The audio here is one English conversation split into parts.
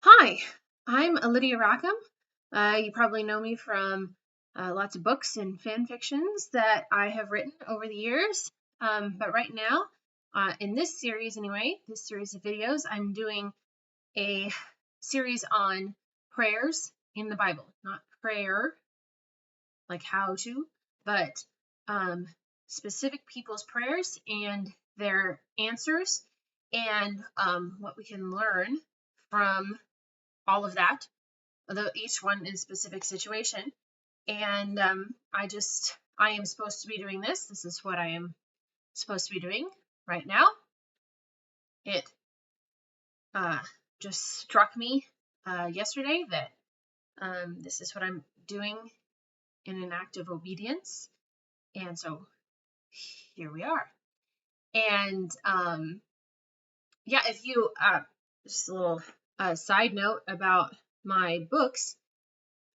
Hi, I'm Lydia Rackham. You probably know me from lots of books and fan fictions that I have written over the years. But right now, in this series anyway, this series of videos, I'm doing a series on prayers in the Bible. Not prayer, like how to, but um, specific people's prayers and their answers and what we can learn from all of that, although each one in a specific situation. And I am supposed to be doing this. This is what I am supposed to be doing right now. It uh, just struck me yesterday that this is what I'm doing in an act of obedience. And so here we are. And yeah, if you, just a little side note about my books.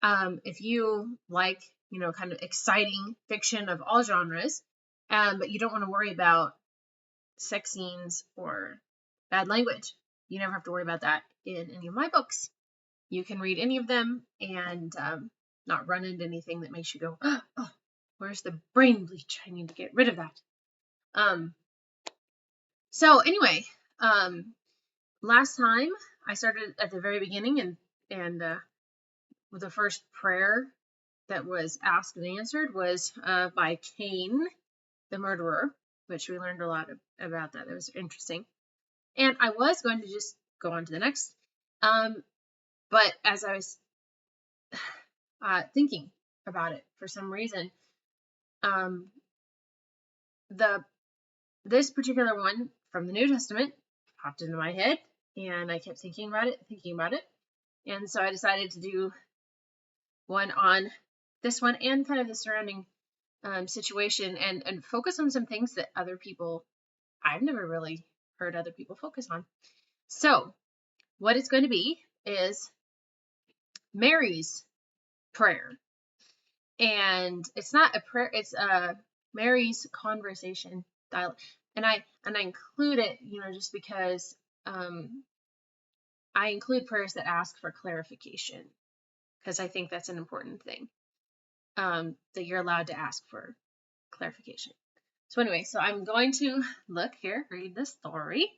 If you like, kind of exciting fiction of all genres, but you don't want to worry about sex scenes or bad language, you never have to worry about that in any of my books. You can read any of them and not run into anything that makes you go, oh, where's the brain bleach? I need to get rid of that. So anyway, last time I started at the very beginning and the first prayer that was asked and answered was by Cain, the murderer, which we learned a lot about that. It was interesting. And I was going to just go on to the next. But as I was thinking about it for some reason, this particular one from the New Testament popped into my head, and I kept thinking about it. And so I decided to do one on this one and kind of the surrounding situation and focus on some things that other people, I've never really heard other people focus on. So what it's going to be is Mary's prayer. And it's not a prayer, it's Mary's conversation dialogue. And I include it, just because I include prayers that ask for clarification, because I think that's an important thing, that you're allowed to ask for clarification. So anyway, so I'm going to read the story.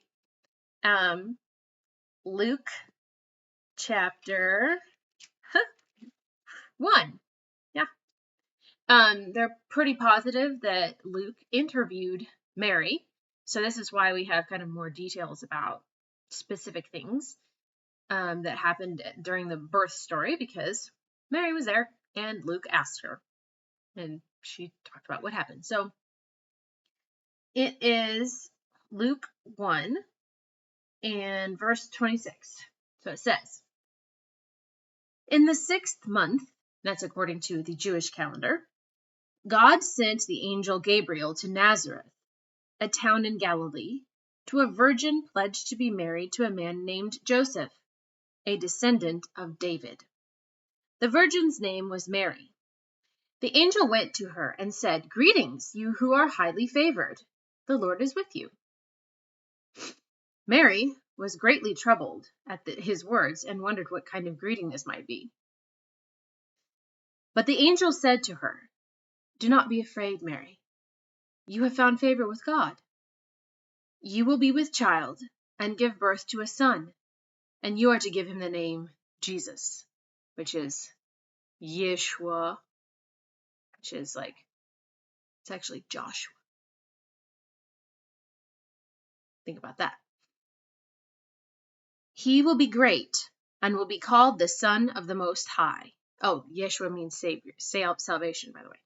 Luke chapter 1. Yeah. They're pretty positive that Luke interviewed Mary. So this is why we have kind of more details about specific things that happened during the birth story, because Mary was there and Luke asked her and she talked about what happened. So it is Luke 1 and verse 26. So it says, in the 6th month, that's according to the Jewish calendar, God sent the angel Gabriel to Nazareth, a town in Galilee, to a virgin pledged to be married to a man named Joseph, a descendant of David. The virgin's name was Mary. The angel went to her and said, "Greetings, you who are highly favored. The Lord is with you." Mary was greatly troubled at his words and wondered what kind of greeting this might be. But the angel said to her, "Do not be afraid, Mary. You have found favor with God. You will be with child and give birth to a son, and you are to give him the name Jesus," which is Yeshua, which is it's actually Joshua. Think about that. "He will be great and will be called the Son of the Most High." Oh, Yeshua means Savior, salvation, by the way.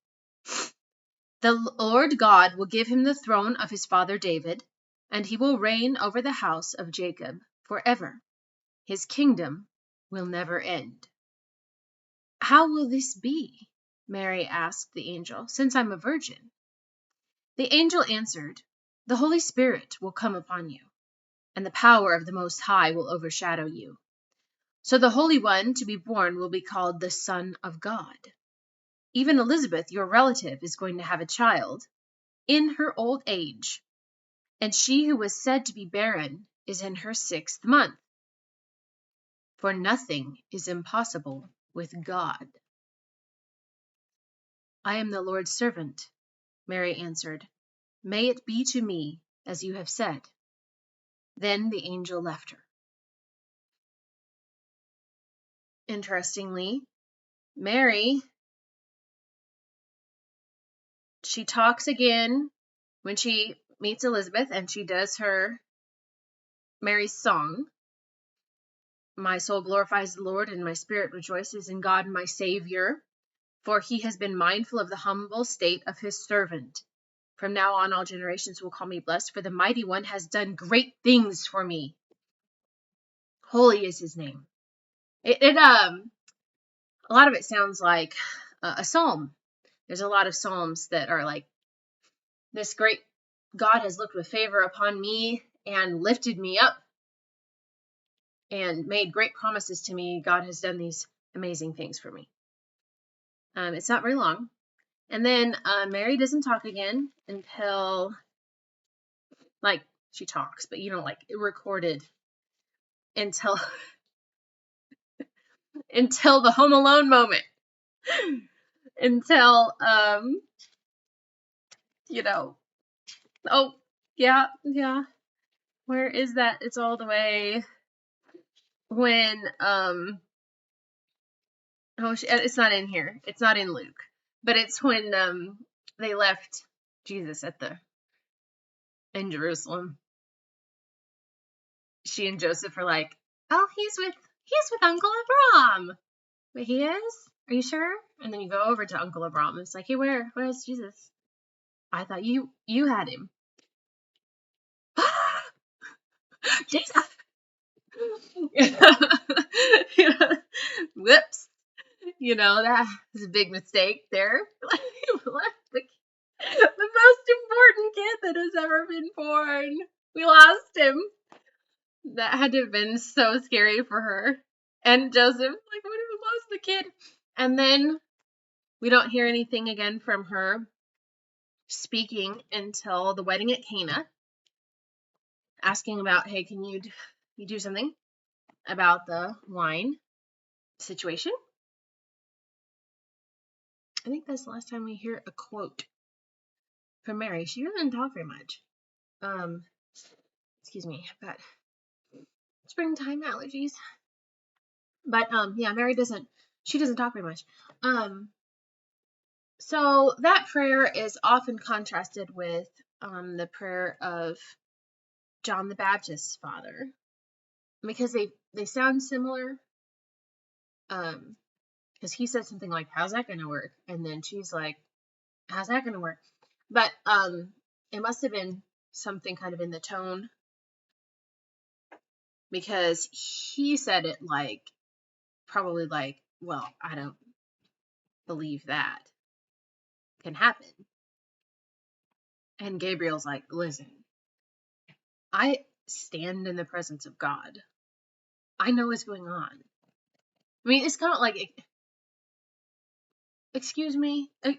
"The Lord God will give him the throne of his father David, and he will reign over the house of Jacob forever. His kingdom will never end." "How will this be?" Mary asked the angel, "since I'm a virgin?" The angel answered, "The Holy Spirit will come upon you, and the power of the Most High will overshadow you. So the Holy One to be born will be called the Son of God. Even Elizabeth, your relative, is going to have a child in her old age, and she who was said to be barren is in her 6th month. for nothing is impossible with God." "I am the Lord's servant," Mary answered. "May it be to me as you have said." Then the angel left her. Interestingly, Mary, she talks again when she meets Elizabeth, and she does her Mary's song. "My soul glorifies the Lord, and my spirit rejoices in God my Savior, for he has been mindful of the humble state of his servant. From now on, all generations will call me blessed, for the Mighty One has done great things for me. Holy is his name." A lot of it sounds like a psalm. There's a lot of psalms that are like, "This great God has looked with favor upon me and lifted me up and made great promises to me. God has done these amazing things for me." It's not very long. And then Mary doesn't talk again until, like, she talks, but like recorded until until the Home Alone moment. Until oh yeah, where is that? It's all the way when it's not in here. It's not in Luke, but it's when they left Jesus in Jerusalem. She and Joseph are like, "Oh, he's with Uncle Abraham." "But he is? Are you sure?" And then you go over to Uncle Abraham, and it's like, "Hey, where's Jesus? I thought you had him." Jesus. Whoops. That was a big mistake there. the most important kid that has ever been born. We lost him. That had to have been so scary for her. And Joseph, like, what if we lost the kid? And then we don't hear anything again from her speaking until the wedding at Cana, asking about, "Hey, can you do something about the wine situation?" I think that's the last time we hear a quote from Mary. She doesn't talk very much. Excuse me, I've got springtime allergies. But yeah, Mary doesn't talk very much. So that prayer is often contrasted with the prayer of John the Baptist's father, because they sound similar. Because he said something like, "How's that going to work?" And then she's like, "How's that going to work?" But it must have been something kind of in the tone, because he said it probably like, "Well, I don't believe that can happen." And Gabriel's like, "Listen, I stand in the presence of God. I know what's going on." I mean, it's kind of like, excuse me. I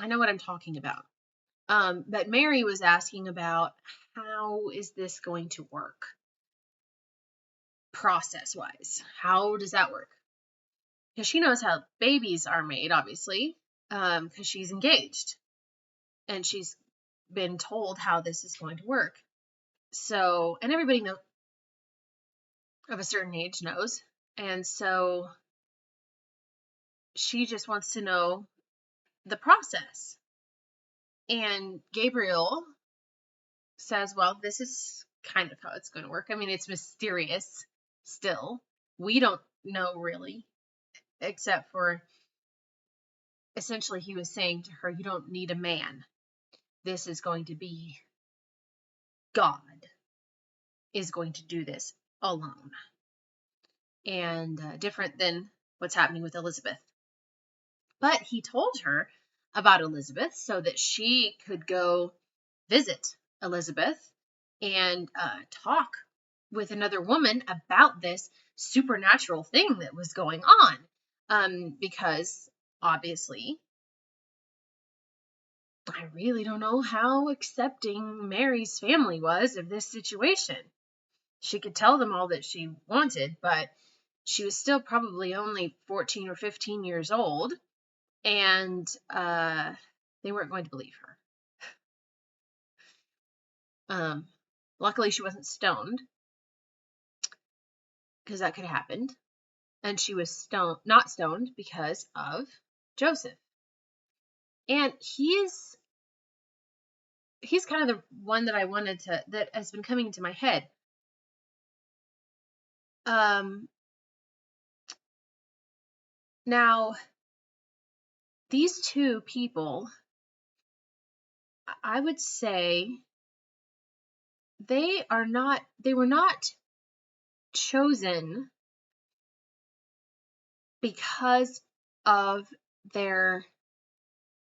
know what I'm talking about. But Mary was asking about, how is this going to work process-wise? How does that work? Because she knows how babies are made, obviously, because she's engaged. And she's been told how this is going to work. So, and everybody of a certain age knows. And so she just wants to know the process. And Gabriel says, "Well, this is kind of how it's going to work. I mean, it's mysterious still. We don't know really, except for essentially he was saying to her, you don't need a man. This is going to be God is going to do this alone." And different than what's happening with Elizabeth. But he told her about Elizabeth so that she could go visit Elizabeth and talk with another woman about this supernatural thing that was going on. Because obviously I really don't know how accepting Mary's family was of this situation. She could tell them all that she wanted, but she was still probably only 14 or 15 years old, and they weren't going to believe her. Luckily, she wasn't stoned, because that could have happened. And she was not stoned because of Joseph. And he's kind of the one that I wanted to, that has been coming into my head. Now, these two people, I would say they were not chosen because of their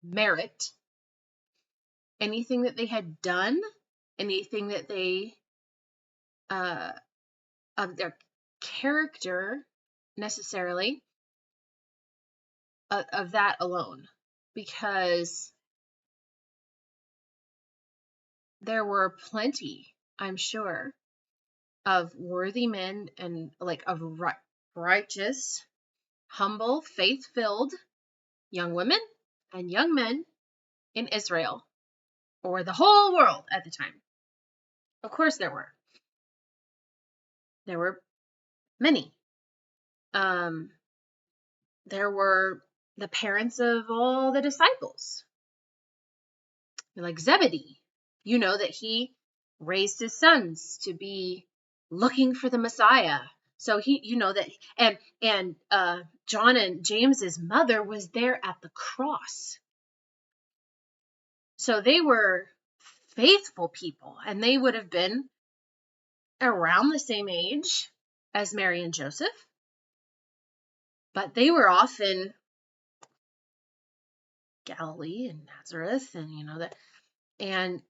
merit, anything that they had done, anything that they, of their character necessarily, of that alone, because there were plenty, I'm sure, of worthy men and like of righteous, humble, faith-filled young women and young men in Israel, or the whole world at the time. Of course there were. There were many. There were the parents of all the disciples, like Zebedee. You know that he raised his sons to be looking for the Messiah. So he, you know that, and John and James's mother was there at the cross. So they were faithful people, and they would have been around the same age as Mary and Joseph, but they were off in Galilee and Nazareth, and you know that, and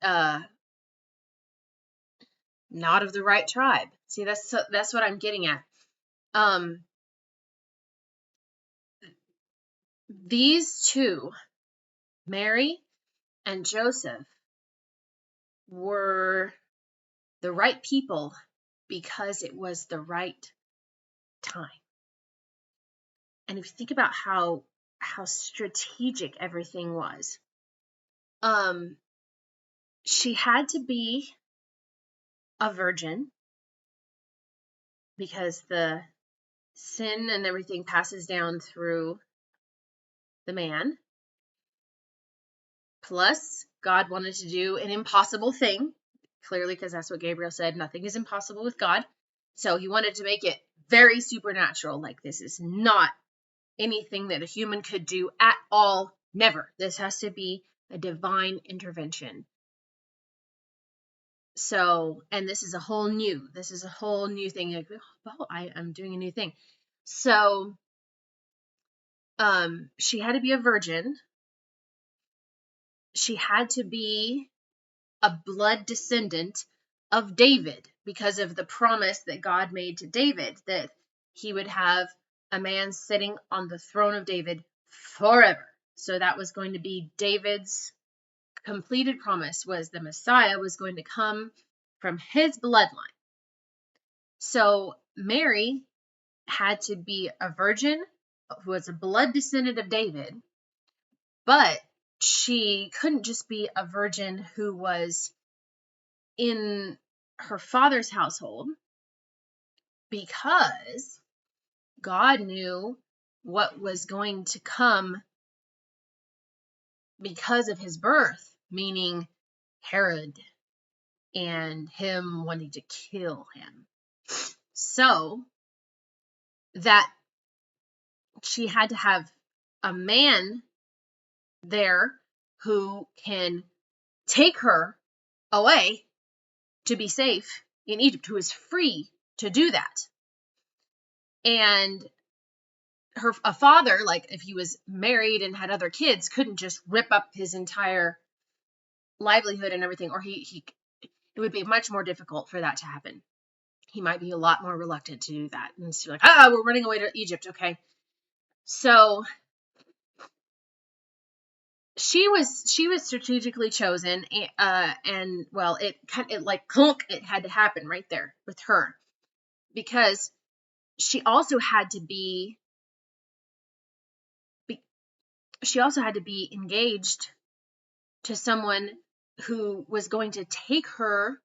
not of the right tribe. See, that's what I'm getting at. These two, Mary and Joseph, were the right people because it was the right time. And if you think about how strategic everything was, she had to be a virgin because the sin and everything passes down through the man. Plus, God wanted to do an impossible thing, clearly, because that's what Gabriel said, nothing is impossible with God. So he wanted to make it very supernatural, like this is not anything that a human could do at all, never. This has to be a divine intervention. So, and this is a whole new thing. Like, oh, I'm doing a new thing. So, she had to be a virgin. She had to be a blood descendant of David because of the promise that God made to David that he would have a man sitting on the throne of David forever. So that was going to be David's completed promise, was the Messiah was going to come from his bloodline. So Mary had to be a virgin who was a blood descendant of David, but she couldn't just be a virgin who was in her father's household, because God knew what was going to come because of his birth, meaning Herod and him wanting to kill him. So that she had to have a man there who can take her away to be safe in Egypt, who is free to do that. And a father, like if he was married and had other kids, couldn't just rip up his entire livelihood and everything, or it would be much more difficult for that to happen. He might be a lot more reluctant to do that. And it's like, we're running away to Egypt, okay? So she was strategically chosen, and well, it like clunk, it had to happen right there with her, because she also had to be engaged to someone who was going to take her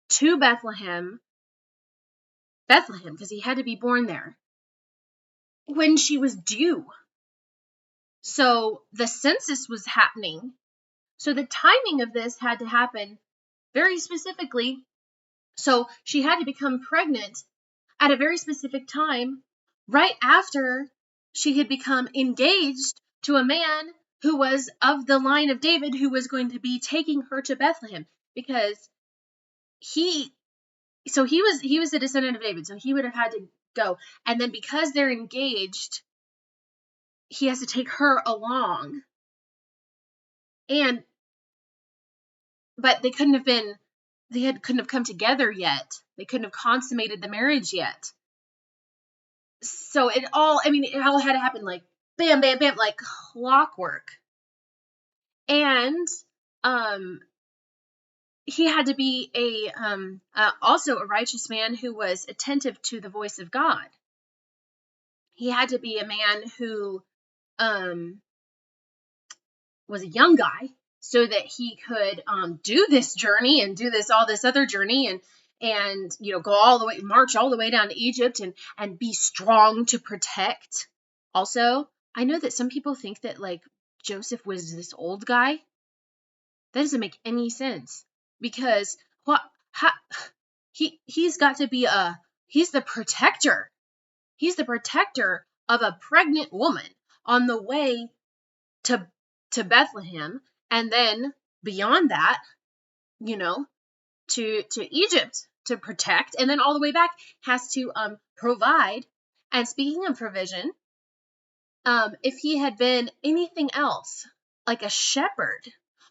to Bethlehem, because he had to be born there when she was due. So the census was happening. So the timing of this had to happen very specifically. So she had to become pregnant at a very specific time, right after she had become engaged to a man who was of the line of David, who was going to be taking her to Bethlehem, because he was a descendant of David, so he would have had to go. And then because they're engaged, he has to take her along. But they couldn't have come together yet. They couldn't have consummated the marriage yet. So it all had to happen like bam, bam, bam, like clockwork. And he had to be also a righteous man who was attentive to the voice of God. He had to be a man who was a young guy, so that he could do this journey and do all this other journey, and go all the way, march all the way down to Egypt, and be strong to protect. Also, I know that some people think that like Joseph was this old guy. That doesn't make any sense, because he's got to be he's the protector. He's the protector of a pregnant woman on the way to Bethlehem, and then beyond that, to Egypt to protect, and then all the way back has to provide. And speaking of provision, if he had been anything else, like a shepherd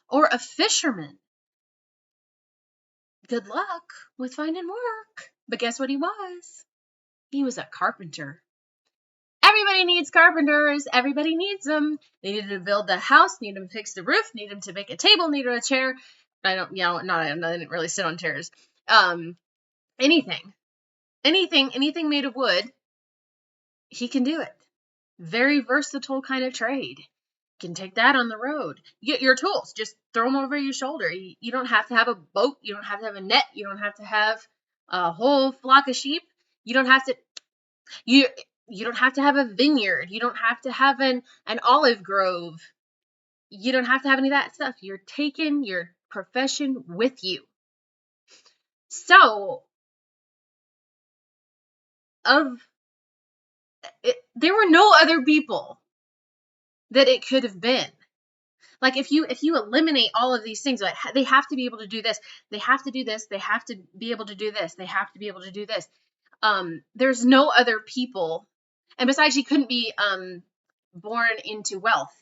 or a fisherman, good luck with finding work. But guess what he was? He was a carpenter. Everybody needs carpenters. Everybody needs them. They needed to build the house, need them to fix the roof, need them to make a table, need a chair. I didn't really sit on chairs. Anything made of wood, he can do it. Very versatile kind of trade. Can take that on the road. You get your tools, just throw them over your shoulder. You don't have to have a boat. You don't have to have a net. You don't have to have a whole flock of sheep. You don't have to. You don't have to have a vineyard. You don't have to have an olive grove. You don't have to have any of that stuff. You're taking your profession with you. So, there were no other people that it could have been. Like if you eliminate all of these things, like they have to be able to do this, they have to do this, they have to be able to do this, they have to be able to do this. There's no other people, and besides, he couldn't be born into wealth,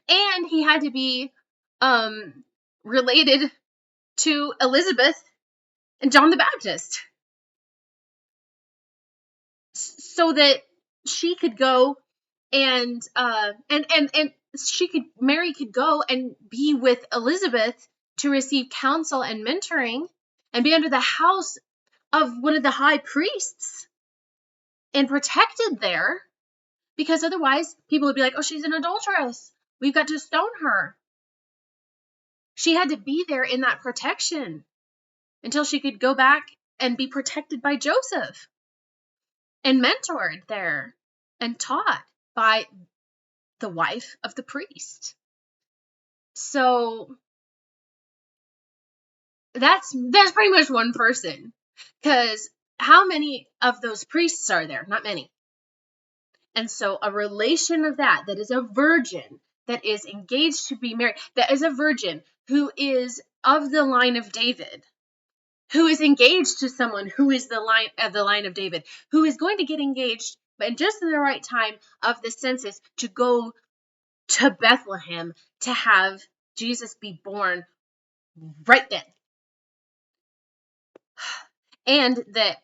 and he had to be related to Elizabeth and John the Baptist, so that she could go and Mary could go and be with Elizabeth to receive counsel and mentoring, and be under the house of one of the high priests and protected there, because otherwise people would be like, oh, she's an adulteress, we've got to stone her. She had to be there in that protection until she could go back and be protected by Joseph and mentored there and taught by the wife of the priest. So that's pretty much one person, because how many of those priests are there? Not many. And so a relation of that is a virgin, that is engaged to be married, that is a virgin who is of the line of David, who is engaged to someone who is the line of David, who is going to get engaged, but just in the right time of the census, to go to Bethlehem to have Jesus be born right then. And that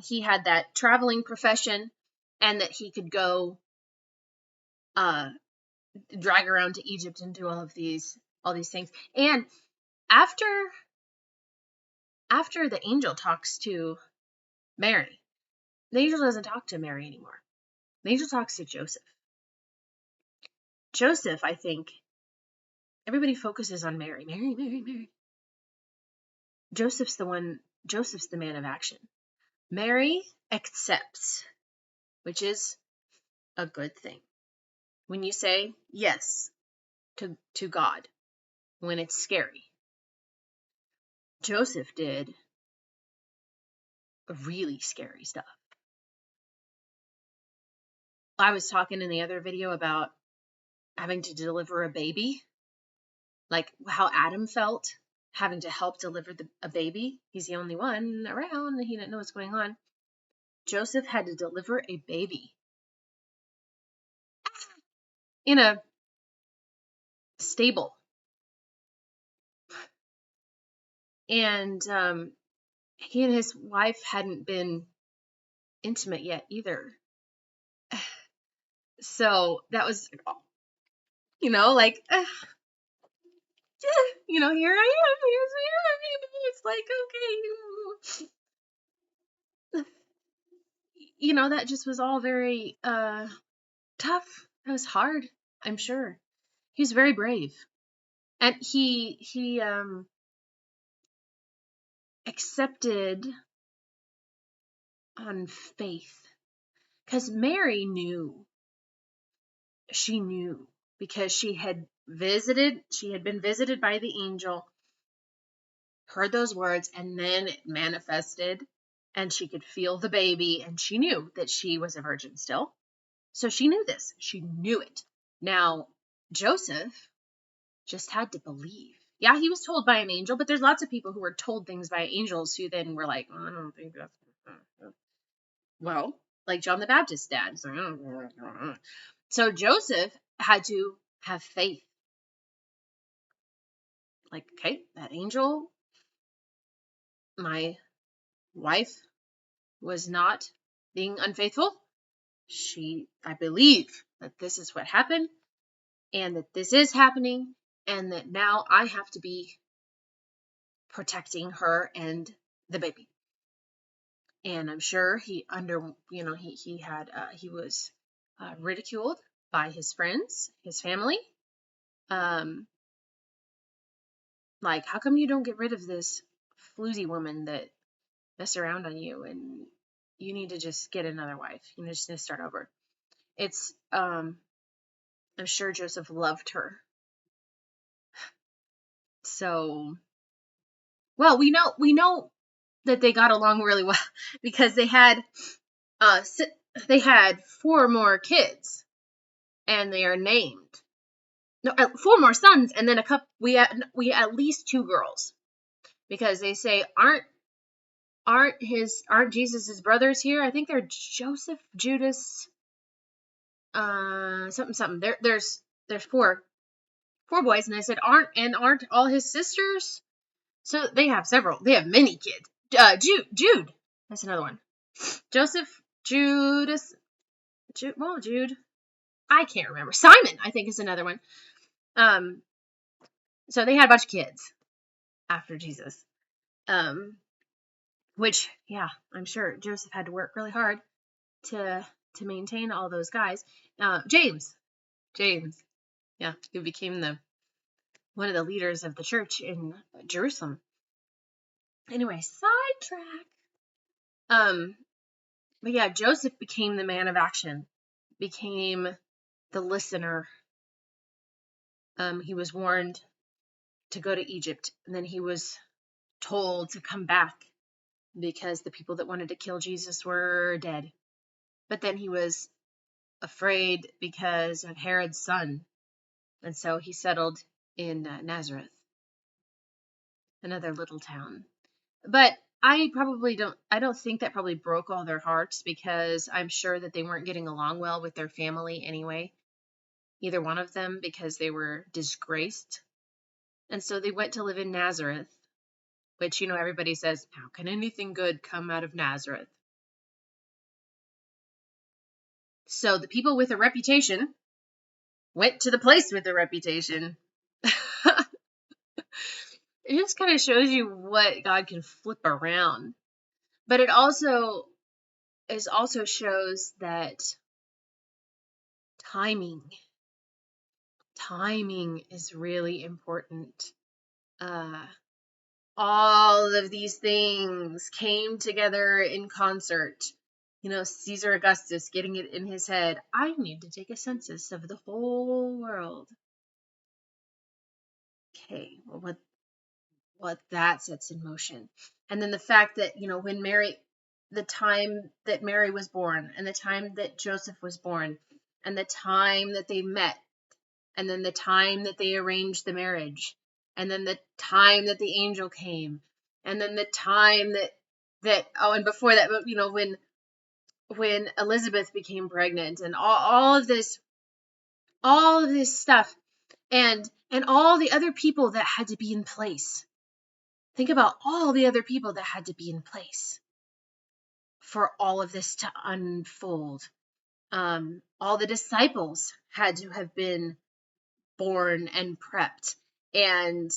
he had that traveling profession, and that he could go drag her around to Egypt and do all these things. And after the angel talks to Mary, the angel doesn't talk to Mary anymore. The angel talks to Joseph. Joseph, I think, everybody focuses on Mary. Mary. Joseph's the man of action. Mary accepts, which is a good thing. When you say yes to God, when it's scary. Joseph did really scary stuff. I was talking in the other video about having to deliver a baby, like how Adam felt having to help deliver a baby. He's the only one around and he didn't know what's going on. Joseph had to deliver a baby in a stable. And he and his wife hadn't been intimate yet either. So that was, like, here I am. It's like, okay. That just was all very tough. That was hard, I'm sure. He was very brave. And he accepted on faith. Because Mary knew. She knew. Because she had been visited by the angel, heard those words, and then it manifested, and she could feel the baby, and she knew that she was a virgin still. So she knew this. She knew it. Now, Joseph just had to believe. Yeah, he was told by an angel, but there's lots of people who were told things by angels who then were like, I don't think that's... Well, like John the Baptist's dad. So Joseph had to have faith. Like, okay, that angel, my wife was not being unfaithful. I believe that this is what happened, and that this is happening, and that now I have to be protecting her and the baby. And I'm sure he was ridiculed by his friends, his family. Like, how come you don't get rid of this floozy woman that messed around on you, and you need to just get another wife? Just need to start over. It's I'm sure Joseph loved her. So, well, we know that they got along really well because they had 4 more kids, and they are named. No, 4 more sons, and then a couple. We at least 2 girls, because they say aren't Jesus's brothers here? I think they're Joseph, Judas, something. There's 4 boys, and I said aren't all his sisters? So they have several. They have many kids. Jude. That's another one. Joseph, Judas, Jude. I can't remember. Simon, I think, is another one. So they had a bunch of kids after Jesus. Which, yeah, I'm sure Joseph had to work really hard to maintain all those guys. James, yeah, he became one of the leaders of the church in Jerusalem. Anyway, sidetrack. But yeah, Joseph became the man of action, became the listener. He was warned to go to Egypt, and then he was told to come back because the people that wanted to kill Jesus were dead. But then he was afraid because of Herod's son, and so he settled in Nazareth, another little town. But I don't think that probably broke all their hearts, because I'm sure that they weren't getting along well with their family anyway, either one of them, because they were disgraced. And so they went to live in Nazareth, which, everybody says, how can anything good come out of Nazareth? So the people with a reputation went to the place with the reputation. It just kind of shows you what God can flip around. But it also shows that timing is really important. All of these things came together in concert. Caesar Augustus getting it in his head, I need to take a census of the whole world. Okay, well, what that sets in motion. And then the fact that, when the time that Mary was born, and the time that Joseph was born, and the time that they met, and then the time that they arranged the marriage, and then the time that the angel came, and then the time and before that, when Elizabeth became pregnant, and all of this stuff, and all the other people that had to be in place. Think about all the other people that had to be in place for all of this to unfold. All the disciples had to have been born and prepped, and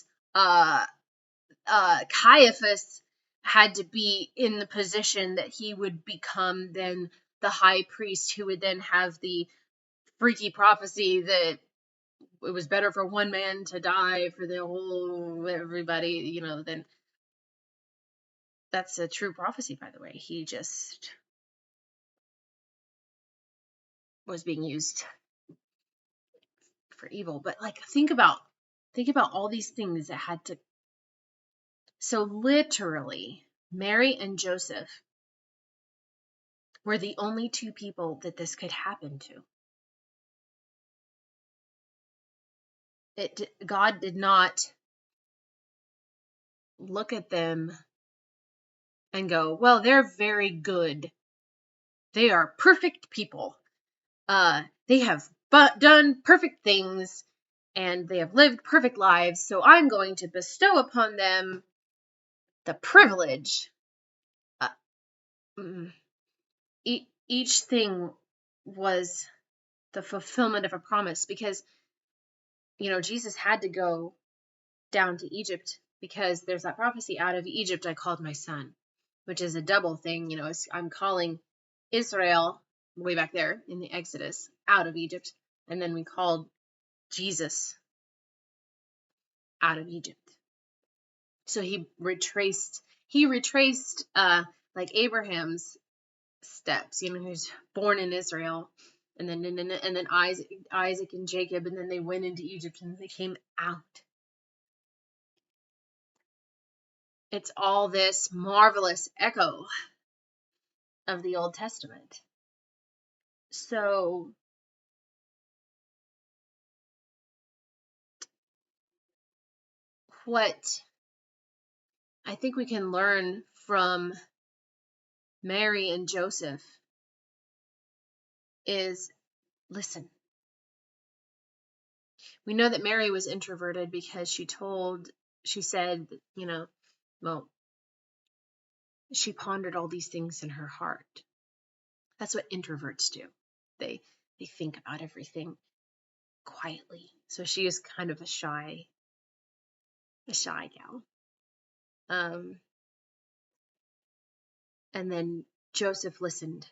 Caiaphas had to be in the position that he would become then the high priest, who would then have the freaky prophecy that it was better for one man to die for the whole everybody. Then that's a true prophecy, by the way. He just was being used for evil. But think about all these things that had to. So literally, Mary and Joseph were the only two people that this could happen to. God did not look at them and go, well, they're very good. They are perfect people. They have done perfect things, and they have lived perfect lives, so I'm going to bestow upon them the privilege. Each thing was the fulfillment of a promise, because Jesus had to go down to Egypt, because there's that prophecy, out of Egypt I called my son, which is a double thing. I'm calling Israel way back there in the Exodus out of Egypt, and then we called Jesus out of Egypt. So he retraced like Abraham's steps. He was born in Israel, and then Isaac and Jacob, and then they went into Egypt and they came out. It's all this marvelous echo of the Old Testament. So what I think we can learn from Mary and Joseph is, listen. We know that Mary was introverted because she said, well, she pondered all these things in her heart. That's what introverts do. They think about everything quietly. So she is kind of a shy gal. And then Joseph listened,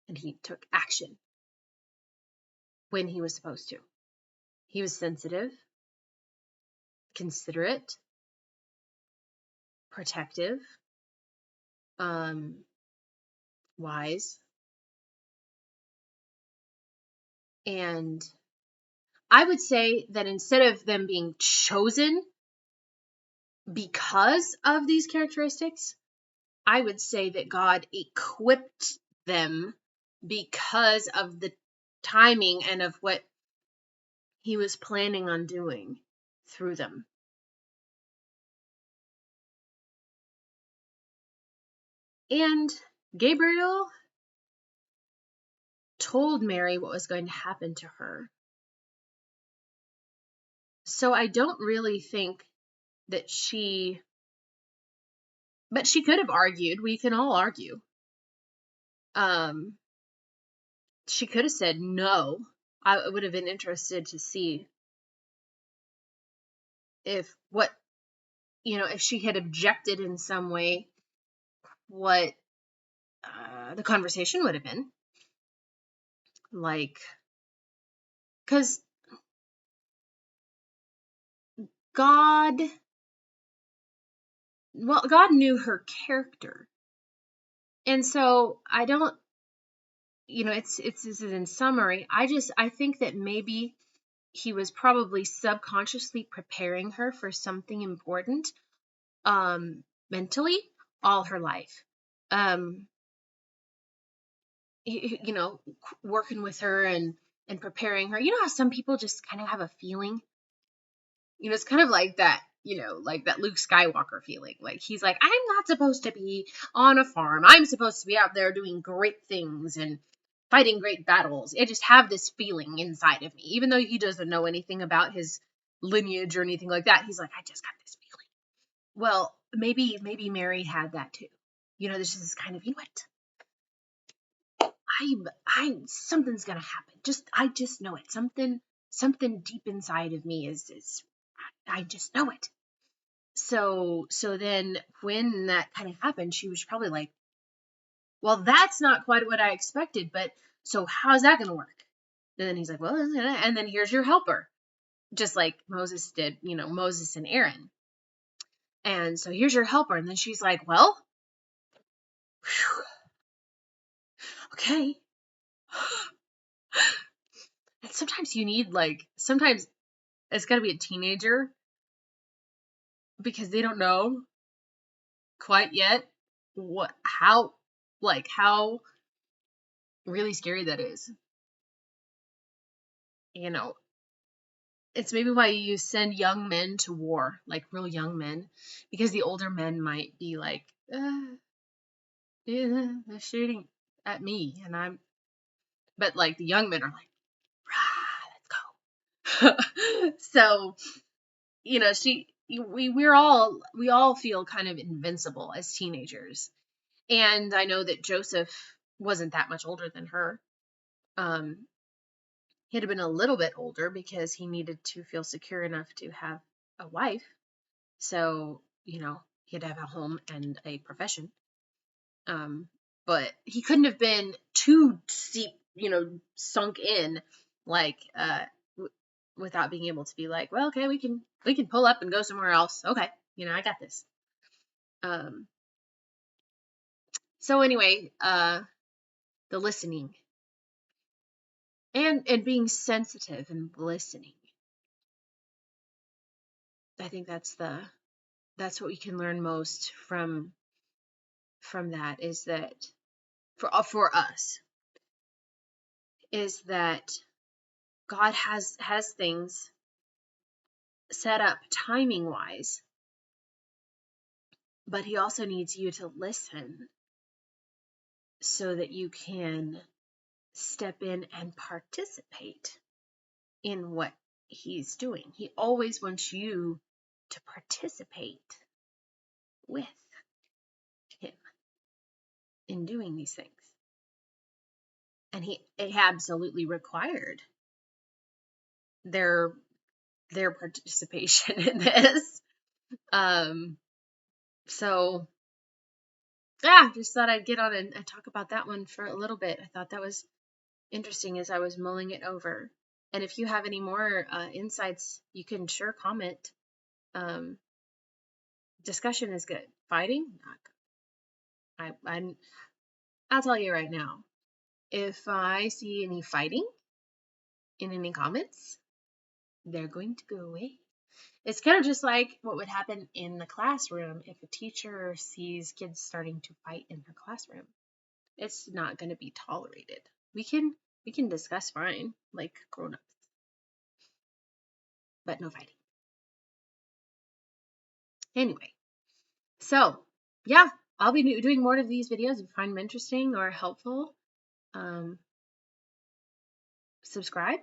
and he took action when he was supposed to. He was sensitive, considerate, protective, wise, and I would say that instead of them being chosen because of these characteristics, I would say that God equipped them because of the timing and of what he was planning on doing through them. And Gabriel told Mary what was going to happen to her. So I don't really think that but she could have argued. We can all argue. She could have said no. I would have been interested to see if if she had objected in some way, what the conversation would have been. Like, because God knew her character. And so I don't, it's in summary. I think that maybe he was probably subconsciously preparing her for something important, mentally, all her life. Working with her and preparing her. You know how some people just kind of have a feeling? It's kind of like that, like that Luke Skywalker feeling. Like he's like, I'm not supposed to be on a farm. I'm supposed to be out there doing great things and fighting great battles. I just have this feeling inside of me, even though he doesn't know anything about his lineage or anything like that. He's like, I just got this feeling. Well, maybe Mary had that too. There's just this kind of, I something's gonna happen. I just know it. Something deep inside of me is I just know it. So then when that kind of happened, she was probably like, well, that's not quite what I expected, but so how's that gonna work? And then he's like, well, and then here's your helper. Just like Moses did, Moses and Aaron. And so here's your helper. And then she's like, well, whew, okay. And sometimes you need sometimes it's got to be a teenager because they don't know quite yet how really scary that is. It's maybe why you send young men to war, like real young men, because the older men might be like, yeah, they're shooting at me, but like the young men are like, let's go. So, we all feel kind of invincible as teenagers. And I know that Joseph wasn't that much older than her. He had been a little bit older because he needed to feel secure enough to have a wife. So, he had to have a home and a profession. But he couldn't have been too deep, sunk in, like, without being able to be like, well, okay, we can pull up and go somewhere else. Okay, I got this. So anyway, the listening and being sensitive and listening. I think that's what we can learn most from that, is that for us is that God has things set up timing wise, but he also needs you to listen so that you can step in and participate in what he's doing. He always wants you to participate with him in doing these things. And it absolutely required their participation in this. So yeah, just thought I'd get on and talk about that one for a little bit. I thought that was interesting as I was mulling it over. And if you have any more insights, you can sure comment. Discussion is good. Fighting, not good. I'll tell you right now, if I see any fighting in any comments, they're going to go away. It's kind of just like what would happen in the classroom if a teacher sees kids starting to fight in her classroom. It's not going to be tolerated. We can discuss fine, like grown-ups, but no fighting. Anyway, so yeah, I'll be doing more of these videos. If you find them interesting or helpful, subscribe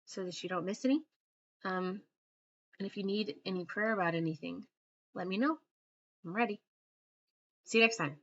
so that you don't miss any. And if you need any prayer about anything, let me know. I'm ready. See you next time.